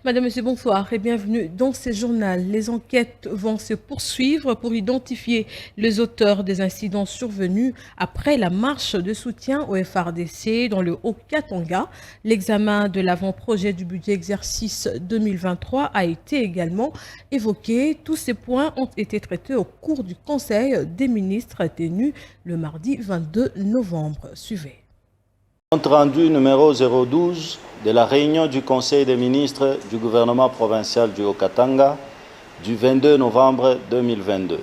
Madame, Monsieur, bonsoir et bienvenue dans ce journal. Les enquêtes vont se poursuivre pour identifier les auteurs des incidents survenus après la marche de soutien au FARDC dans le Haut-Katanga. L'examen de l'avant-projet du budget exercice 2023 a été également évoqué. Tous ces points ont été traités au cours du Conseil des ministres tenu le mardi 22 novembre. Suivez. Compte rendu numéro 012 de la réunion du Conseil des ministres du gouvernement provincial du Haut-Katanga du 22 novembre 2022.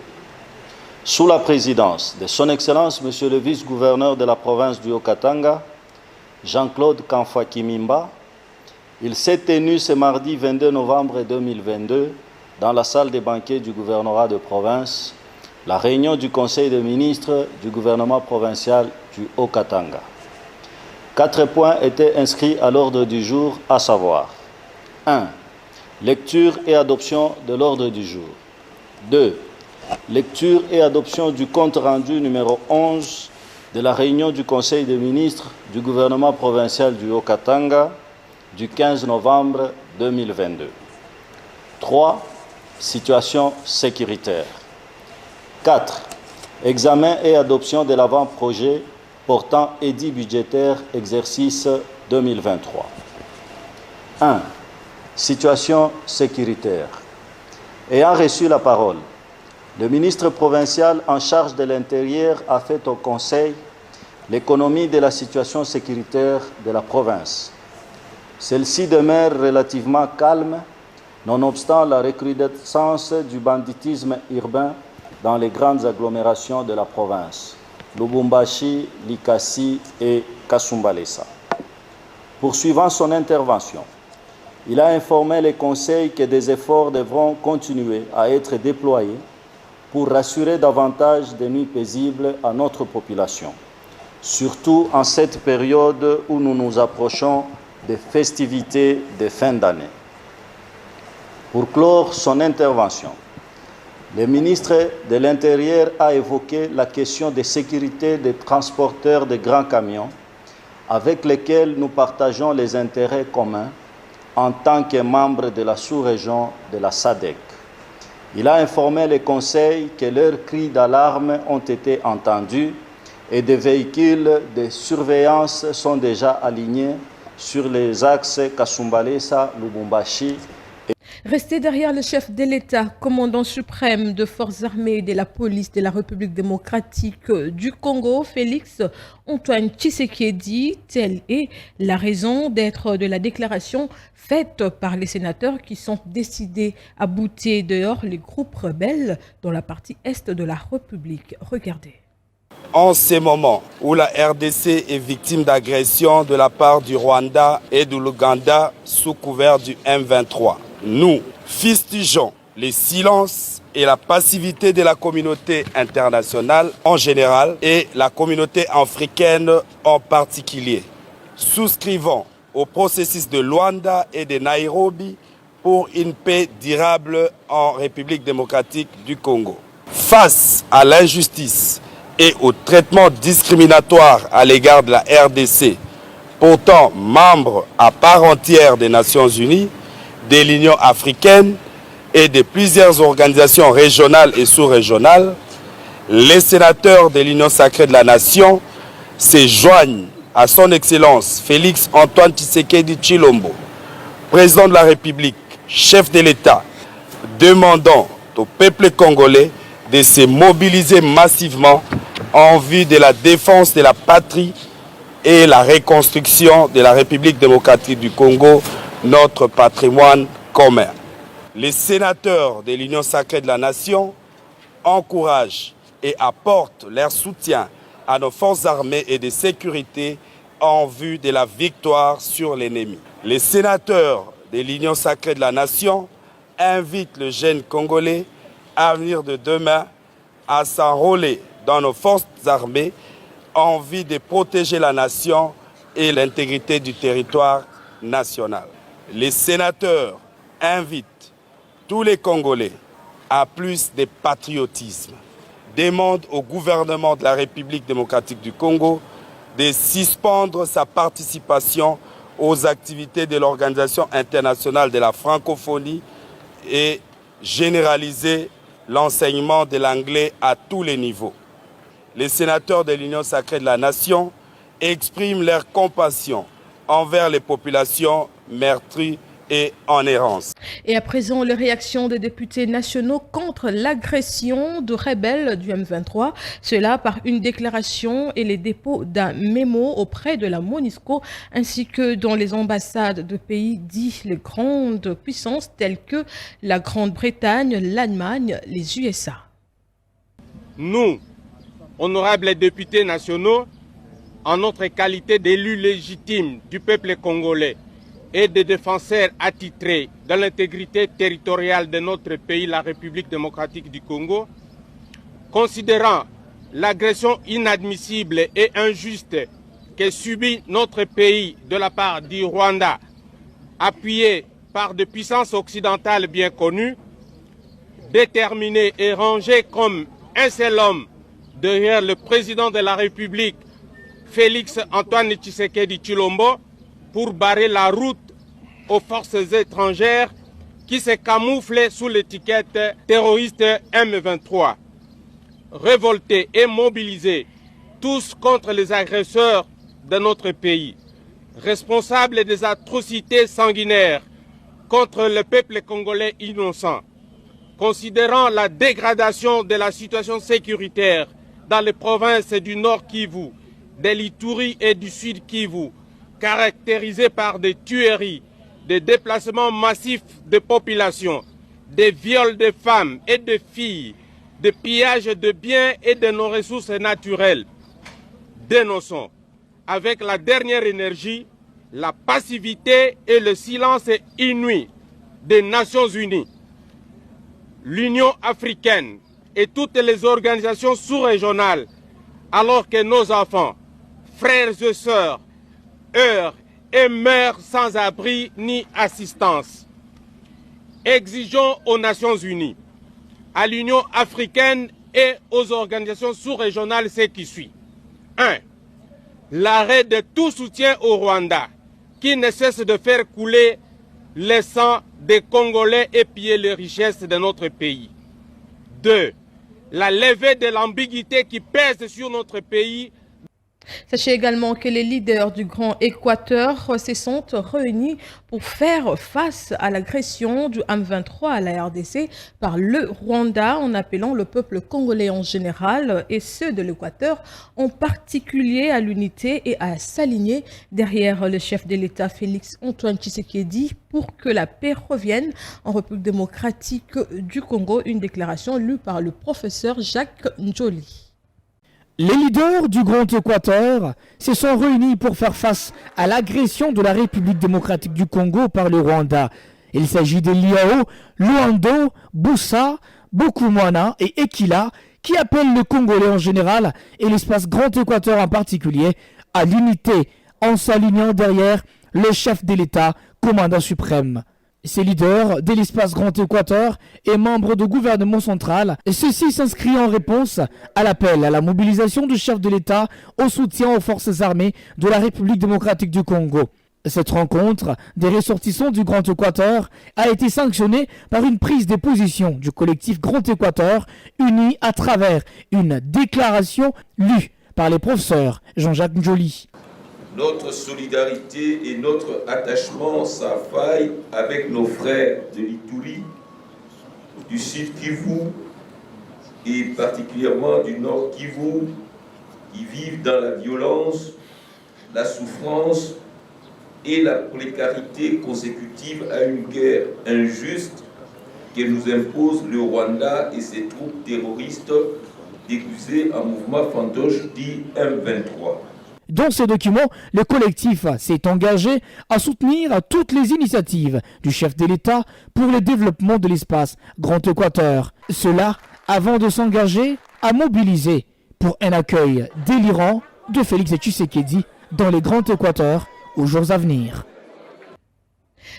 Sous la présidence de Son Excellence, Monsieur le vice-gouverneur de la province du Haut-Katanga, Jean-Claude Kamfwa-Kimimba, il s'est tenu ce mardi 22 novembre 2022 dans la salle des banquets du gouvernorat de province, la réunion du Conseil des ministres du gouvernement provincial du Haut-Katanga. 4 points étaient inscrits à l'ordre du jour, à savoir 1. Lecture et adoption de l'ordre du jour. 2. Lecture et adoption du compte rendu numéro 11 de la réunion du Conseil des ministres du gouvernement provincial du Haut-Katanga du 15 novembre 2022. 3. Situation sécuritaire. 4. Examen et adoption de l'avant-projet portant édit budgétaire exercice 2023. 1. Situation sécuritaire. Ayant reçu la parole, le ministre provincial en charge de l'Intérieur a fait au Conseil l'économie de la situation sécuritaire de la province. Celle-ci demeure relativement calme, nonobstant la recrudescence du banditisme urbain dans les grandes agglomérations de la province. Lubumbashi, Likasi et Kasumbalesa. Poursuivant son intervention, il a informé les conseils que des efforts devront continuer à être déployés pour rassurer davantage des nuits paisibles à notre population, surtout en cette période où nous nous approchons des festivités de fin d'année. Pour clore son intervention, le ministre de l'Intérieur a évoqué la question de sécurité des transporteurs de grands camions avec lesquels nous partageons les intérêts communs en tant que membres de la sous-région de la SADC. Il a informé les conseils que leurs cris d'alarme ont été entendus et des véhicules de surveillance sont déjà alignés sur les axes Kasumbalesa, Lubumbashi. Restez derrière le chef de l'État, commandant suprême de forces armées de la police de la République démocratique du Congo, Félix Antoine Tshisekedi. Telle est la raison d'être de la déclaration faite par les sénateurs qui sont décidés à bouter dehors les groupes rebelles dans la partie est de la République. Regardez. En ces moments où la RDC est victime d'agressions de la part du Rwanda et de l'Ouganda sous couvert du M23, nous fustigeons les silences et la passivité de la communauté internationale en général et la communauté africaine en particulier. Souscrivons au processus de Luanda et de Nairobi pour une paix durable en République démocratique du Congo. Face à l'injustice et au traitement discriminatoire à l'égard de la RDC, pourtant membre à part entière des Nations Unies, de l'Union africaine et de plusieurs organisations régionales et sous-régionales, les sénateurs de l'Union sacrée de la Nation se joignent à son Excellence Félix Antoine Tshisekedi Tshilombo, président de la République, chef de l'État, demandant au peuple congolais de se mobiliser massivement en vue de la défense de la patrie et la reconstruction de la République démocratique du Congo, notre patrimoine commun. Les sénateurs de l'Union sacrée de la Nation encouragent et apportent leur soutien à nos forces armées et de sécurité en vue de la victoire sur l'ennemi. Les sénateurs de l'Union sacrée de la Nation invitent le jeune Congolais avenir de demain à s'enrôler dans nos forces armées en vue de protéger la nation et l'intégrité du territoire national. Les sénateurs invitent tous les Congolais à plus de patriotisme, demandent au gouvernement de la République démocratique du Congo de suspendre sa participation aux activités de l'Organisation internationale de la francophonie et généraliser l'enseignement de l'anglais à tous les niveaux. Les sénateurs de l'Union sacrée de la nation expriment leur compassion envers les populations meurtries et en errance. Et à présent, les réactions des députés nationaux contre l'agression de rebelles du M23, cela par une déclaration et les dépôts d'un mémo auprès de la MONUSCO ainsi que dans les ambassades de pays dits les grandes puissances telles que la Grande-Bretagne, l'Allemagne, les USA. Nous, honorables députés nationaux, en notre qualité d'élus légitimes du peuple congolais, et des défenseurs attitrés de l'intégrité territoriale de notre pays, la République démocratique du Congo, considérant l'agression inadmissible et injuste que subit notre pays de la part du Rwanda, appuyé par des puissances occidentales bien connues, déterminés et rangés comme un seul homme derrière le président de la République, Félix Antoine Tshisekedi Tshilombo, pour barrer la route aux forces étrangères qui se camouflent sous l'étiquette terroriste M23. Révoltés et mobilisés, tous contre les agresseurs de notre pays, responsables des atrocités sanguinaires contre le peuple congolais innocent, considérant la dégradation de la situation sécuritaire dans les provinces du Nord Kivu, de l'Ituri et du Sud Kivu, caractérisées par des tueries, des déplacements massifs de population, des viols de femmes et de filles, des pillages de biens et de nos ressources naturelles. Dénonçons avec la dernière énergie la passivité et le silence inouï des Nations Unies, l'Union africaine et toutes les organisations sous-régionales, alors que nos enfants, frères et sœurs, heurtent et meurent sans abri ni assistance. Exigeons aux Nations Unies, à l'Union africaine et aux organisations sous-régionales ce qui suit. 1. L'arrêt de tout soutien au Rwanda, qui ne cesse de faire couler le sang des Congolais et piller les richesses de notre pays. 2. La levée de l'ambiguïté qui pèse sur notre pays. Sachez également que les leaders du Grand Équateur se sont réunis pour faire face à l'agression du M23 à la RDC par le Rwanda en appelant le peuple congolais en général et ceux de l'Équateur en particulier à l'unité et à s'aligner derrière le chef de l'État Félix Antoine Tshisekedi pour que la paix revienne en République démocratique du Congo. Une déclaration lue par le professeur Jacques Njoli. Les leaders du Grand Équateur se sont réunis pour faire face à l'agression de la République démocratique du Congo par le Rwanda. Il s'agit de Liao, Luando, Boussa, Bokumwana et Ekila qui appellent le Congolais en général et l'espace Grand Équateur en particulier à l'unité en s'alignant derrière le chef de l'État, commandant suprême. Ces leaders de l'espace Grand Équateur et membres du gouvernement central, ceci s'inscrit en réponse à l'appel à la mobilisation du chef de l'État au soutien aux forces armées de la République démocratique du Congo. Cette rencontre des ressortissants du Grand Équateur a été sanctionnée par une prise de position du collectif Grand Équateur uni à travers une déclaration lue par les professeurs Jean-Jacques Njoli. Notre solidarité et notre attachement sans faille avec nos frères de l'Ituri, du Sud Kivu et particulièrement du Nord Kivu qui vivent dans la violence, la souffrance et la précarité consécutive à une guerre injuste que nous impose le Rwanda et ses troupes terroristes déguisées en mouvement fantoche dit M23. Dans ce document, le collectif s'est engagé à soutenir toutes les initiatives du chef de l'État pour le développement de l'espace Grand Équateur. Cela avant de s'engager à mobiliser pour un accueil délirant de Félix Tshisekedi dans les Grands Équateurs aux jours à venir.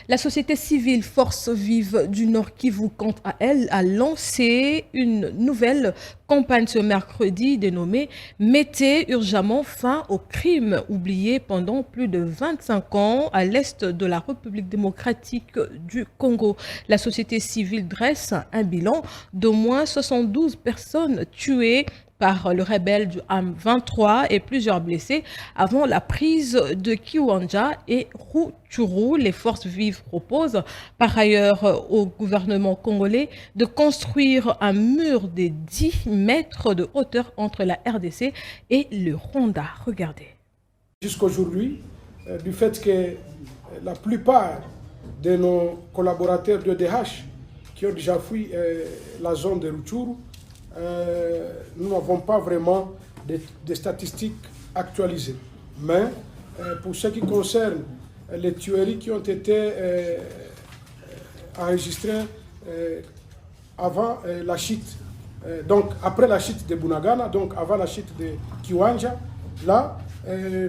La société civile Force Vive du Nord Kivu, quant à elle, a lancé une nouvelle campagne ce mercredi dénommée « Mettez urgemment fin aux crimes oubliés pendant plus de 25 ans à l'est de la République démocratique du Congo ». La société civile dresse un bilan d'au moins 72 personnes tuées par le rebelle du M23 et plusieurs blessés avant la prise de Kiwanja et Rutshuru. Les forces vives proposent par ailleurs au gouvernement congolais de construire un mur de 10 mètres de hauteur entre la RDC et le Rwanda. Regardez. Jusqu'aujourd'hui, du fait que la plupart de nos collaborateurs de DH qui ont déjà fui la zone de Rutshuru, nous n'avons pas vraiment de statistiques actualisées. Mais pour ce qui concerne les tueries qui ont été enregistrées avant la chute, donc après la chute de Bunagana, donc avant la chute de Kiwanja, là,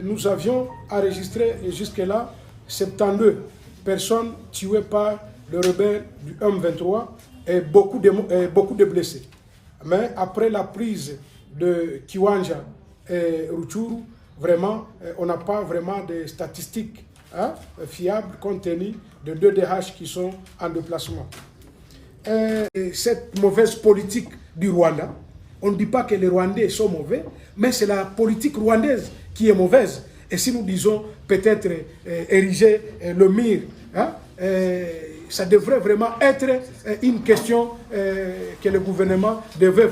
nous avions enregistré jusque-là 72 personnes tuées par le rebelle du M23 et beaucoup de blessés. Mais après la prise de Kiwanja et Rutshuru, vraiment, on n'a pas vraiment de statistiques fiables compte tenu de 2 DH qui sont en déplacement. Et cette mauvaise politique du Rwanda, on ne dit pas que les Rwandais sont mauvais, mais c'est la politique rwandaise qui est mauvaise. Et si nous disons peut-être ériger le mur, ça devrait vraiment être une question que le gouvernement devrait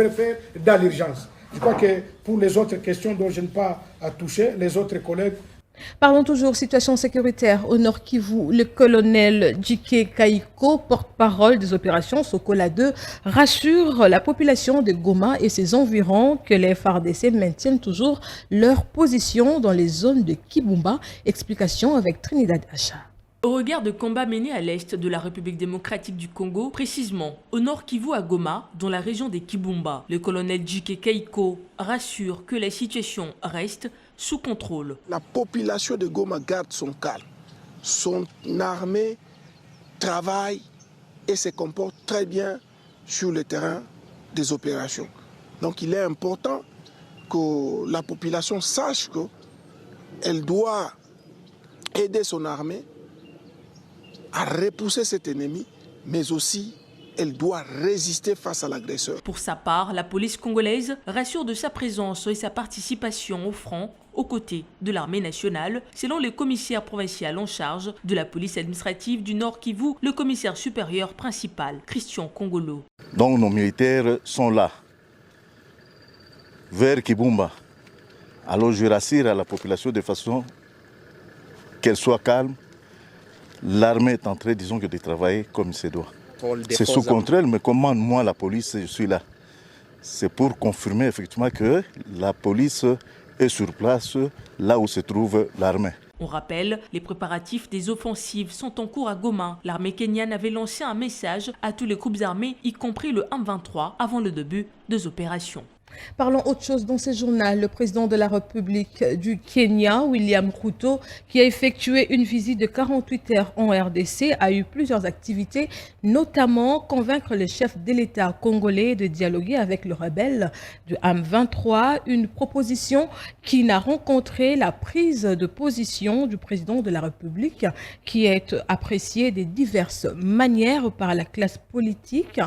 faire dans l'urgence. Je crois que pour les autres questions dont je n'ai pas à toucher, les autres collègues. Parlons toujours situation sécuritaire au Nord Kivu. Le colonel Djike Kaiko, porte-parole des opérations Sokola 2, rassure la population de Goma et ses environs que les FARDC maintiennent toujours leur position dans les zones de Kibumba. Explication avec Trinidad Acha. Au regard de combats menés à l'est de la République démocratique du Congo, précisément au nord Kivu à Goma, dans la région des Kibumba, le colonel Djike Kaiko rassure que la situation reste sous contrôle. La population de Goma garde son calme. Son armée travaille et se comporte très bien sur le terrain des opérations. Donc il est important que la population sache qu'elle doit aider son armée à repousser cet ennemi, mais aussi elle doit résister face à l'agresseur. Pour sa part, la police congolaise rassure de sa présence et sa participation au front aux côtés de l'armée nationale, selon le commissaire provincial en charge de la police administrative du Nord Kivu, le commissaire supérieur principal, Christian Kongolo. Donc nos militaires sont là, vers Kibumba. Alors je rassure à la population de façon qu'elle soit calme. L'armée est en train, disons, de travailler comme il se doit. C'est sous contrôle, mais comment moi, la police, je suis là? C'est pour confirmer effectivement que la police est sur place, là où se trouve l'armée. On rappelle, les préparatifs des offensives sont en cours à Goma. L'armée kenyane avait lancé un message à tous les groupes armés, y compris le M23, avant le début des opérations. Parlons autre chose dans ce journal. Le président de la République du Kenya, William Ruto, qui a effectué une visite de 48 heures en RDC, a eu plusieurs activités, notamment convaincre le chef de l'État congolais de dialoguer avec le rebelle du M23, une proposition qui n'a rencontré la prise de position du président de la République, qui est appréciée de diverses manières par la classe politique.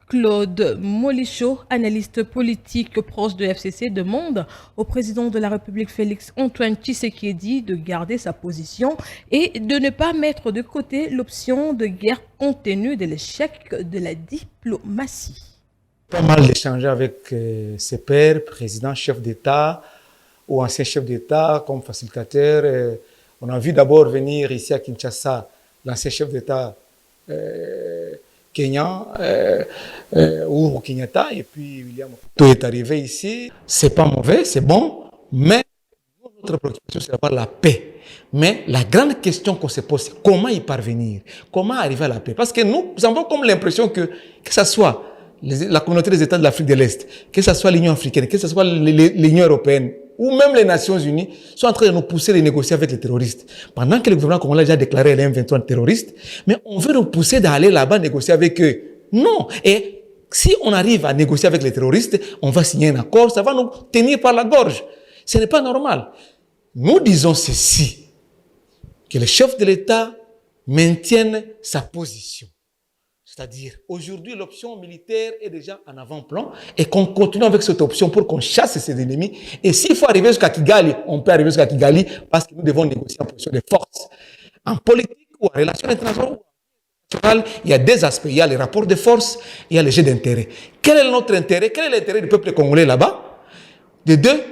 Claude Molichot, analyste politique proche de FCC, demande au président de la République Félix Antoine Tshisekedi de garder sa position et de ne pas mettre de côté l'option de guerre compte tenu de l'échec de la diplomatie. Pas mal d'échanger avec ses pairs, présidents, chefs d'État ou anciens chefs d'État comme facilitateurs. On a vu d'abord venir ici à Kinshasa l'ancien chef d'État Kenyan, Uhuru Kenyatta, et puis William Ruto est arrivé ici. C'est pas mauvais, c'est bon, mais notre préoccupation, c'est d'avoir la paix. Mais la grande question qu'on se pose, c'est comment y parvenir? Comment arriver à la paix? Parce que nous avons comme l'impression que ce soit la communauté des États de l'Afrique de l'Est, que ce soit l'Union africaine, que ce soit l'Union européenne, ou même les Nations Unies sont en train de nous pousser à négocier avec les terroristes. Pendant que le gouvernement congolais a déjà déclaré les M23 terroristes, mais on veut nous pousser d'aller là-bas négocier avec eux. Non. Et si on arrive à négocier avec les terroristes, on va signer un accord, ça va nous tenir par la gorge. Ce n'est pas normal. Nous disons ceci, que le chef de l'État maintienne sa position. C'est-à-dire, aujourd'hui, l'option militaire est déjà en avant-plan et qu'on continue avec cette option pour qu'on chasse ces ennemis. Et s'il faut arriver jusqu'à Kigali, on peut arriver jusqu'à Kigali parce que nous devons négocier en position de force. En politique ou en relations internationales, il y a deux aspects. Il y a les rapports de force, il y a les jeux d'intérêt. Quel est notre intérêt? Quel est l'intérêt du peuple congolais là-bas? De deux,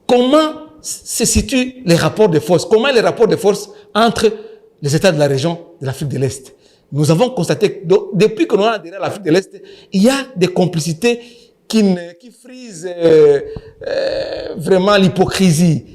comment se situent les rapports de force? Comment les rapports de force entre les États de la région de l'Afrique de l'Est? Nous avons constaté que depuis que nous avons adhéré à l'Afrique de l'Est, il y a des complicités qui frisent vraiment l'hypocrisie.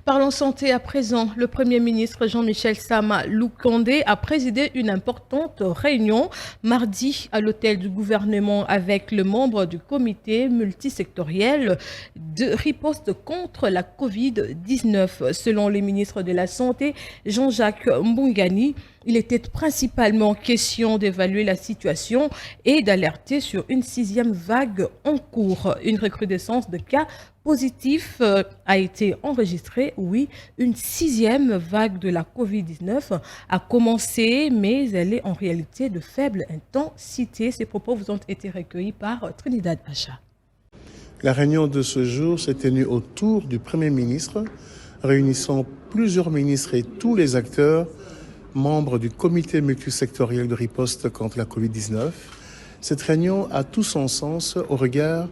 Parlons santé à présent. Le Premier ministre Jean-Michel Sama Loukandé a présidé une importante réunion mardi à l'hôtel du gouvernement avec le membre du comité multisectoriel de riposte contre la Covid-19. Selon le ministre de la Santé, Jean-Jacques Mbungani, il était principalement question d'évaluer la situation et d'alerter sur une 6e vague en cours. Une recrudescence de cas positifs a été enregistrée. Oui, une 6e vague de la Covid-19 a commencé, mais elle est en réalité de faible intensité. Ces propos vous ont été recueillis par Trinidad Acha. La réunion de ce jour s'est tenue autour du Premier ministre, réunissant plusieurs ministres et tous les acteurs membres du comité multisectoriel de riposte contre la Covid-19. Cette réunion a tout son sens au regard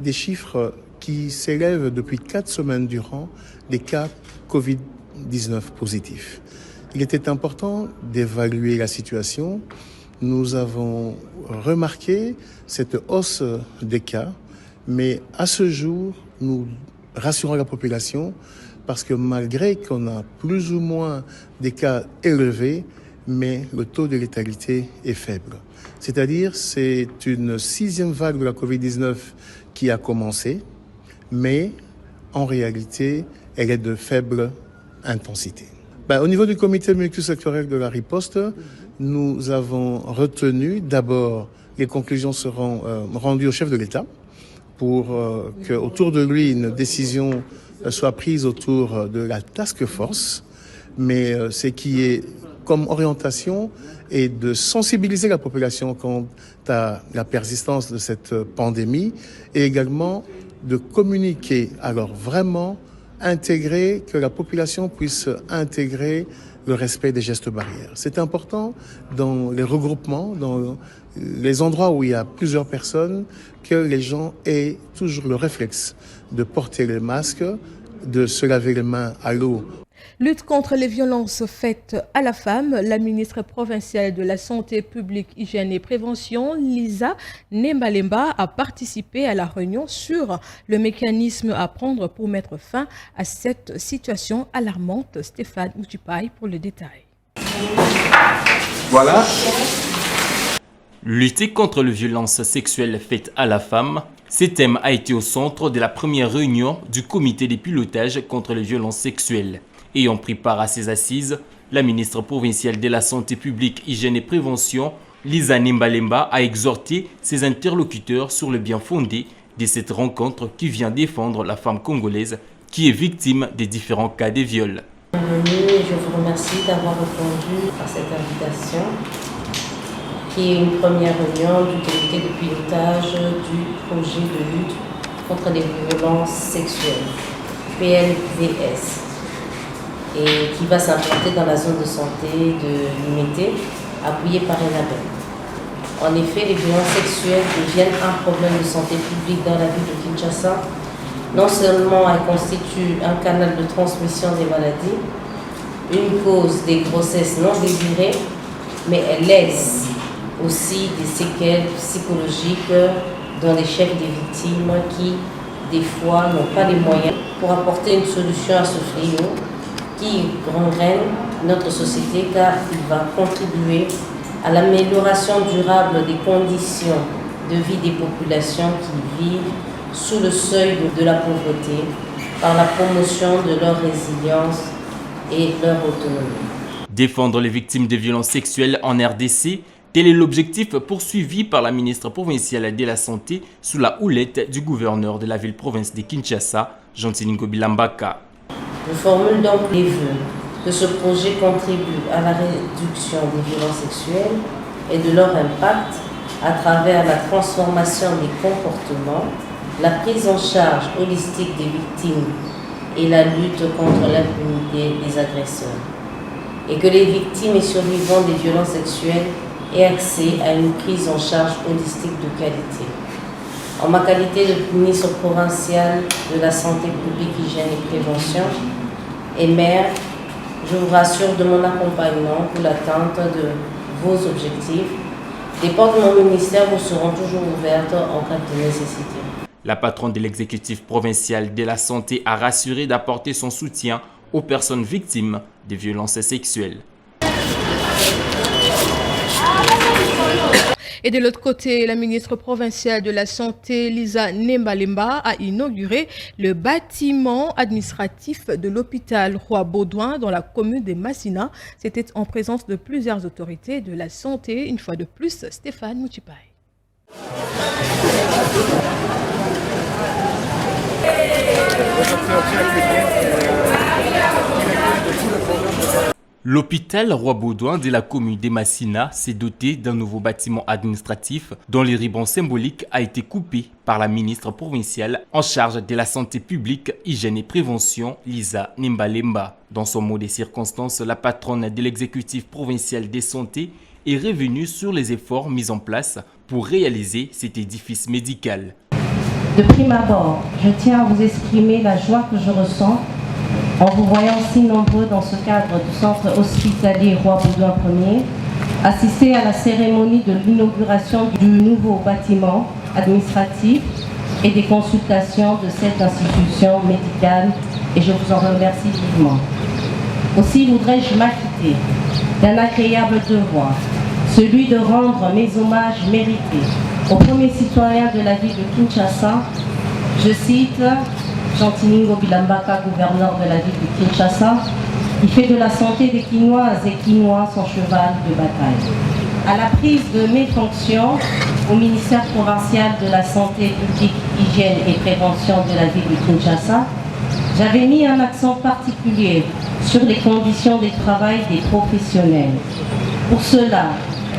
des chiffres qui s'élèvent depuis 4 semaines durant des cas Covid-19 positifs. Il était important d'évaluer la situation. Nous avons remarqué cette hausse des cas, mais à ce jour, nous rassurons la population parce que malgré qu'on a plus ou moins des cas élevés, mais le taux de létalité est faible. C'est-à-dire, c'est une 6e vague de la Covid-19 qui a commencé, mais en réalité, elle est de faible intensité. Au niveau du comité multisectoriel de la riposte, nous avons retenu d'abord, les conclusions seront rendues au chef de l'État pour qu'autour de lui, une décision soit prise autour de la task force, mais ce qui est comme orientation est de sensibiliser la population quant à la persistance de cette pandémie et également de communiquer, alors vraiment intégrer, que la population puisse intégrer le respect des gestes barrières. C'est important dans les regroupements, dans les endroits où il y a plusieurs personnes, que les gens aient toujours le réflexe de porter le masque, de se laver les mains à l'eau. Lutte contre les violences faites à la femme, la ministre provinciale de la Santé publique, Hygiène et Prévention, Lisa Nembalemba, a participé à la réunion sur le mécanisme à prendre pour mettre fin à cette situation alarmante. Stéphane Moutupaï pour le détail. Voilà. Lutter contre les violences sexuelles faites à la femme, ce thème a été au centre de la première réunion du comité de pilotage contre les violences sexuelles. Ayant pris part à ces assises, la ministre provinciale de la Santé publique, Hygiène et Prévention, Lisa Nembalemba, a exhorté ses interlocuteurs sur le bien fondé de cette rencontre qui vient défendre la femme congolaise qui est victime des différents cas de viol. Bienvenue et je vous remercie d'avoir répondu à cette invitation qui est une première réunion du comité de pilotage du projet de lutte contre les violences sexuelles, PLVS, et qui va s'implanter dans la zone de santé de l'unité, appuyée par ENABEL. En effet, les violences sexuelles deviennent un problème de santé publique dans la ville de Kinshasa. Non seulement elles constituent un canal de transmission des maladies, une cause des grossesses non désirées, mais elles laissent aussi des séquelles psychologiques dans les chefs des victimes qui, des fois, n'ont pas les moyens pour apporter une solution à ce fléau qui gangrène notre société car il va contribuer à l'amélioration durable des conditions de vie des populations qui vivent sous le seuil de la pauvreté par la promotion de leur résilience et leur autonomie. Défendre les victimes de violences sexuelles en RDC, tel est l'objectif poursuivi par la ministre provinciale de la Santé sous la houlette du gouverneur de la ville-province de Kinshasa, Jean-Tiningo Bilambaka. Je formule donc les vœux que ce projet contribue à la réduction des violences sexuelles et de leur impact à travers la transformation des comportements, la prise en charge holistique des victimes et la lutte contre l'impunité des agresseurs. Et que les victimes et survivants des violences sexuelles aient accès à une prise en charge holistique de qualité. En ma qualité de ministre provincial de la Santé publique, hygiène et prévention et maire, je vous rassure de mon accompagnement pour l'atteinte de vos objectifs. Les portes de mon ministère vous seront toujours ouvertes en cas de nécessité. La patronne de l'exécutif provincial de la Santé a rassuré d'apporter son soutien aux personnes victimes de violences sexuelles. Et de l'autre côté, la ministre provinciale de la Santé, Lisa Nemba-Lemba, a inauguré le bâtiment administratif de l'hôpital Roi-Baudouin dans la commune de Massina. C'était en présence de plusieurs autorités de la santé. Une fois de plus, Stéphane Mouchipaï. L'hôpital Roi-Baudouin de la commune de Massina s'est doté d'un nouveau bâtiment administratif dont le ruban symbolique a été coupé par la ministre provinciale en charge de la santé publique, hygiène et prévention, Lisa Nemba-Lemba. Dans son mot des circonstances, la patronne de l'exécutif provincial des santé est revenue sur les efforts mis en place pour réaliser cet édifice médical. De prime abord, je tiens à vous exprimer la joie que je ressens en vous voyant si nombreux dans ce cadre du centre hospitalier Roi-Baudouin Ier, assister à la cérémonie de l'inauguration du nouveau bâtiment administratif et des consultations de cette institution médicale, et je vous en remercie vivement. Aussi voudrais-je m'acquitter d'un agréable devoir, celui de rendre mes hommages mérités au premier citoyen de la ville de Kinshasa, je cite Jean-Tiningo Bilambaka, gouverneur de la ville de Kinshasa, qui fait de la santé des Kinoises et Kinois son cheval de bataille. À la prise de mes fonctions au ministère provincial de la santé publique, hygiène et prévention de la ville de Kinshasa, j'avais mis un accent particulier sur les conditions de travail des professionnels. Pour cela,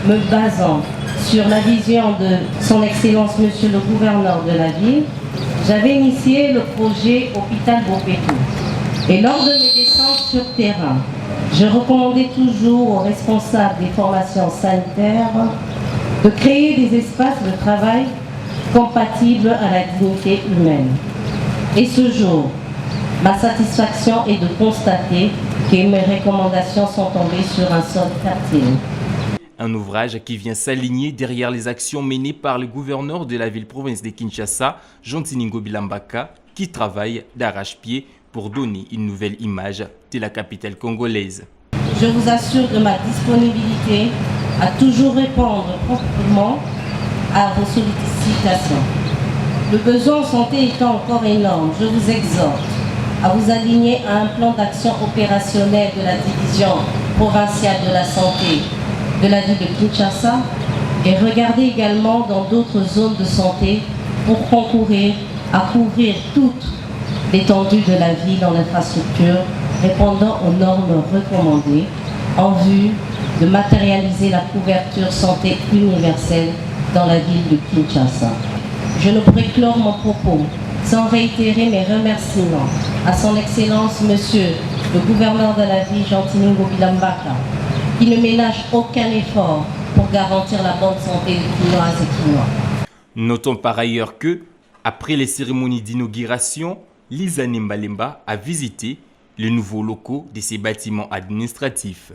me basant sur la vision de son Excellence Monsieur le gouverneur de la ville, j'avais initié le projet Hôpital Bopeto. Et lors de mes descentes sur terrain, je recommandais toujours aux responsables des formations sanitaires de créer des espaces de travail compatibles à la dignité humaine. Et ce jour, ma satisfaction est de constater que mes recommandations sont tombées sur un sol fertile. Un ouvrage qui vient s'aligner derrière les actions menées par le gouverneur de la ville-province de Kinshasa, Jean-Tiningo Bilambaka, qui travaille d'arrache-pied pour donner une nouvelle image de la capitale congolaise. Je vous assure de ma disponibilité à toujours répondre promptement à vos sollicitations. Le besoin en santé étant encore énorme, je vous exhorte à vous aligner à un plan d'action opérationnel de la division provinciale de la santé de la ville de Kinshasa et regardez également dans d'autres zones de santé pour concourir à couvrir toute l'étendue de la ville en infrastructure répondant aux normes recommandées en vue de matérialiser la couverture santé universelle dans la ville de Kinshasa. Je ne pourrais clore mon propos sans réitérer mes remerciements à son Excellence Monsieur le gouverneur de la ville, Jean-Tiningo Bilambaka, qui ne ménage aucun effort pour garantir la bonne santé des Kinoises et Kinois. Notons par ailleurs que, après les cérémonies d'inauguration, Lisa Nemba-Lemba a visité les nouveaux locaux de ces bâtiments administratifs.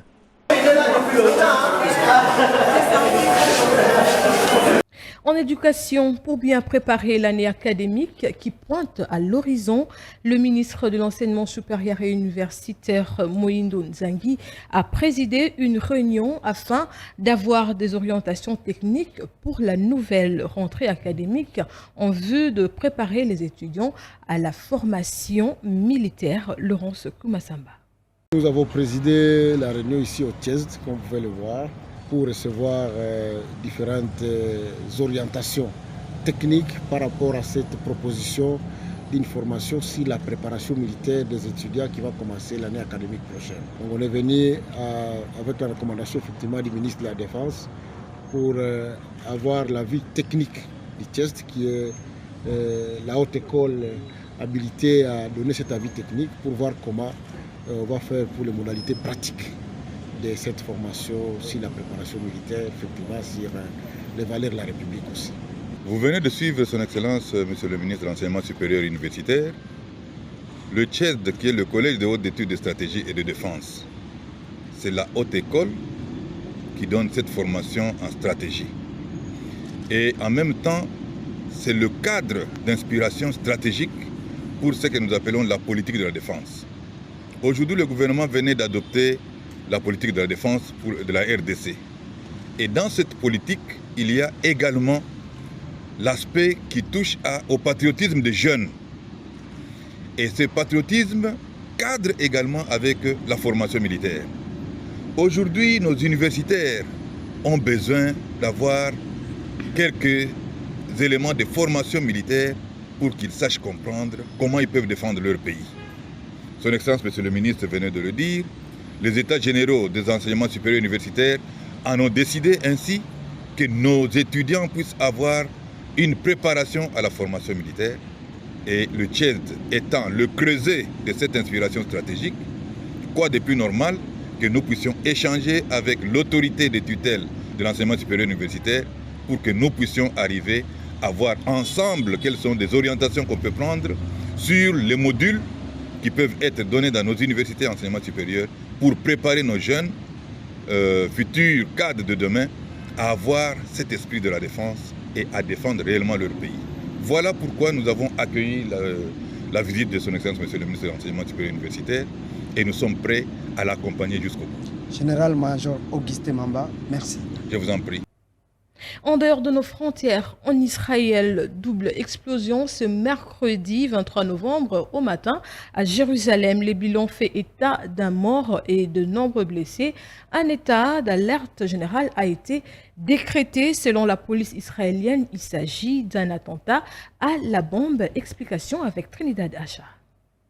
En éducation, pour bien préparer l'année académique qui pointe à l'horizon, le ministre de l'Enseignement supérieur et universitaire Moïndo Nzangi a présidé une réunion afin d'avoir des orientations techniques pour la nouvelle rentrée académique en vue de préparer les étudiants à la formation militaire. Laurence Kumasamba. Nous avons présidé la réunion ici au TIESD, comme vous pouvez le voir, pour recevoir différentes orientations techniques par rapport à cette proposition d'une formation sur la préparation militaire des étudiants qui va commencer l'année académique prochaine. Donc on est venu avec la recommandation effectivement du ministre de la Défense pour avoir l'avis technique du TIESD qui est la haute école habilitée à donner cet avis technique pour voir comment on va faire pour les modalités pratiques de cette formation sur la préparation militaire, effectivement sur les valeurs de la République aussi. Vous venez de suivre son Excellence, Monsieur le ministre de l'Enseignement supérieur et universitaire, le TIESD qui est le Collège de haute études de stratégie et de défense. C'est la haute école qui donne cette formation en stratégie. Et en même temps, c'est le cadre d'inspiration stratégique pour ce que nous appelons la politique de la défense. Aujourd'hui, le gouvernement venait d'adopter la politique de la défense de la RDC. Et dans cette politique, il y a également l'aspect qui touche au patriotisme des jeunes. Et ce patriotisme cadre également avec la formation militaire. Aujourd'hui, nos universitaires ont besoin d'avoir quelques éléments de formation militaire pour qu'ils sachent comprendre comment ils peuvent défendre leur pays. Son Excellence, Monsieur le ministre, venait de le dire, les États généraux des enseignements supérieurs universitaires en ont décidé ainsi que nos étudiants puissent avoir une préparation à la formation militaire. Et le TIESD étant le creuset de cette inspiration stratégique, quoi de plus normal que nous puissions échanger avec l'autorité de tutelle de l'enseignement supérieur universitaire pour que nous puissions arriver à voir ensemble quelles sont les orientations qu'on peut prendre sur les modules qui peuvent être donnés dans nos universités d'enseignement supérieur pour préparer nos jeunes futurs cadres de demain à avoir cet esprit de la défense et à défendre réellement leur pays. Voilà pourquoi nous avons accueilli la visite de son Excellence, Monsieur le ministre de l'Enseignement supérieur universitaire, et nous sommes prêts à l'accompagner jusqu'au bout. Général-major Augustin Mamba, merci. Je vous en prie. En dehors de nos frontières, en Israël, double explosion ce mercredi 23 novembre au matin à Jérusalem. Les bilans fait état d'un mort et de nombreux blessés. Un état d'alerte générale a été décrété selon la police israélienne. Il s'agit d'un attentat à la bombe. Explication avec Trinidad Acha.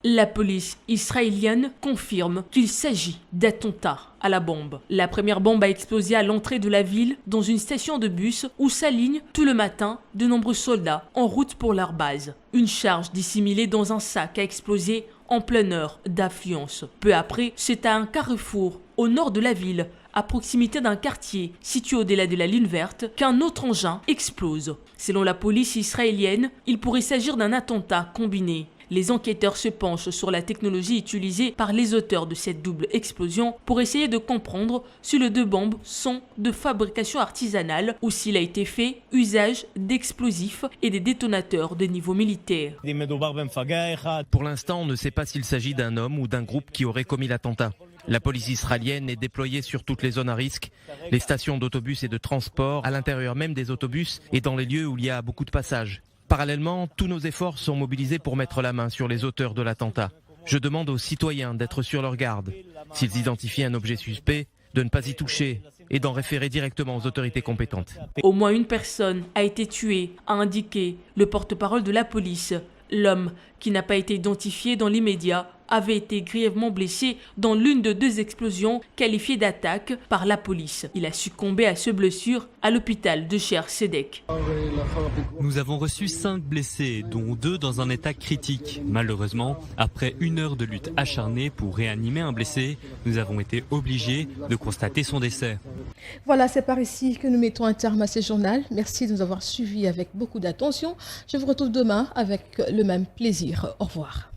La police israélienne confirme qu'il s'agit d'attentat à la bombe. La première bombe a explosé à l'entrée de la ville, dans une station de bus où s'alignent tout le matin de nombreux soldats en route pour leur base. Une charge dissimulée dans un sac a explosé en pleine heure d'affluence. Peu après, c'est à un carrefour au nord de la ville, à proximité d'un quartier situé au-delà de la ligne verte, qu'un autre engin explose. Selon la police israélienne, il pourrait s'agir d'un attentat combiné. Les enquêteurs se penchent sur la technologie utilisée par les auteurs de cette double explosion pour essayer de comprendre si les deux bombes sont de fabrication artisanale ou s'il a été fait usage d'explosifs et des détonateurs de niveau militaire. Pour l'instant, on ne sait pas s'il s'agit d'un homme ou d'un groupe qui aurait commis l'attentat. La police israélienne est déployée sur toutes les zones à risque, les stations d'autobus et de transport, à l'intérieur même des autobus et dans les lieux où il y a beaucoup de passages. Parallèlement, tous nos efforts sont mobilisés pour mettre la main sur les auteurs de l'attentat. Je demande aux citoyens d'être sur leur garde. S'ils identifient un objet suspect, de ne pas y toucher et d'en référer directement aux autorités compétentes. Au moins une personne a été tuée, a indiqué le porte-parole de la police. L'homme, qui n'a pas été identifié dans l'immédiat, avait été grièvement blessé dans l'une de deux explosions qualifiées d'attaque par la police. Il a succombé à ses blessures à l'hôpital de Cher Sédek. Nous avons reçu 5 blessés, dont 2 dans un état critique. Malheureusement, après 1 heure de lutte acharnée pour réanimer un blessé, nous avons été obligés de constater son décès. Voilà, c'est par ici que nous mettons un terme à ce journal. Merci de nous avoir suivis avec beaucoup d'attention. Je vous retrouve demain avec le même plaisir. Au revoir.